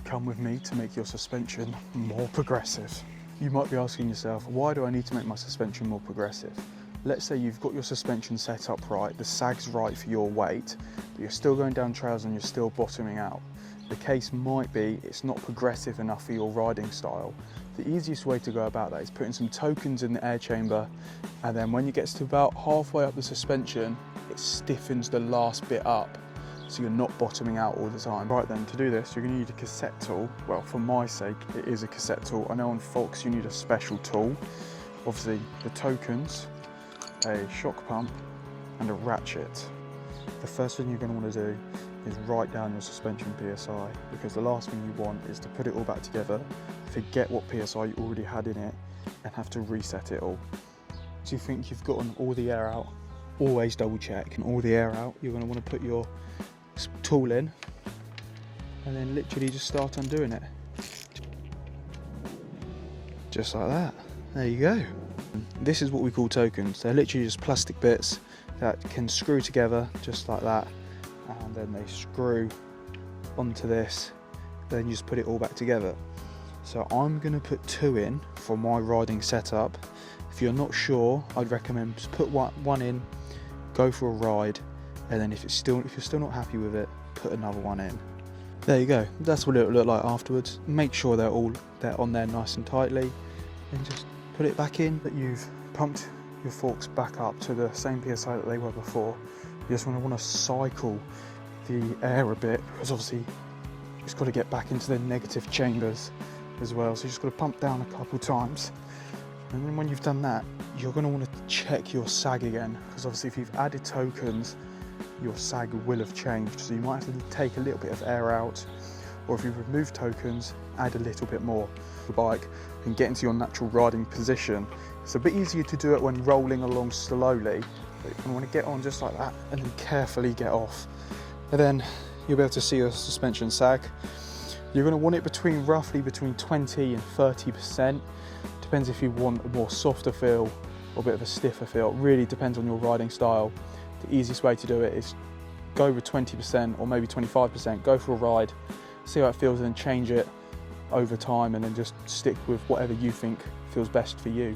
come with me to make your suspension more progressive. You might be asking yourself, why do I need to make my suspension more progressive? Let's say you've got your suspension set up right, the sag's right for your weight, but you're still going down trails and you're still bottoming out. The case might be it's not progressive enough for your riding style. The easiest way to go about that is putting some tokens in the air chamber, and then when it gets to about halfway up the suspension, it stiffens the last bit up, so you're not bottoming out all the time. Right then, to do this, you're going to need a cassette tool. Well, for my sake, it is a cassette tool. I know on Fox you need a special tool. Obviously, the tokens, a shock pump, and a ratchet. The first thing you're going to want to do is write down your suspension PSI, because the last thing you want is to put it all back together, forget what PSI you already had in it, and have to reset it all. So you think you've gotten all the air out, always double check. And all the air out, you're going to want to put your tool in and then literally just start undoing it. Just like that. There you go. This is what we call tokens. They're literally just plastic bits that can screw together just like that, and then they screw onto this, then you just put it all back together. So I'm going to put 2 in for my riding setup. If you're not sure, I'd recommend just put one in, go for a ride, and then if you're still not happy with it, put another one in. There you go. That's what it'll look like afterwards. Make sure they're on there nice and tightly, and just put it back in. That you've pumped your forks back up to the same PSI that they were before. You just want to cycle the air a bit, because obviously it's got to get back into the negative chambers as well. So you just got to pump down a couple times, and then when you've done that, you're going to want to check your sag again, because obviously if you've added tokens, your sag will have changed. So you might have to take a little bit of air out, or if you've removed tokens, add a little bit more. The bike and get into your natural riding position. It's a bit easier to do it when rolling along slowly, but you want to get on just like that and then carefully get off. And then you'll be able to see your suspension sag. You're going to want it roughly between 20 and 30%. Depends if you want a more softer feel or a bit of a stiffer feel. It really depends on your riding style. The easiest way to do it is go with 20% or maybe 25%, go for a ride, see how it feels, and then change it over time, and then just stick with whatever you think feels best for you.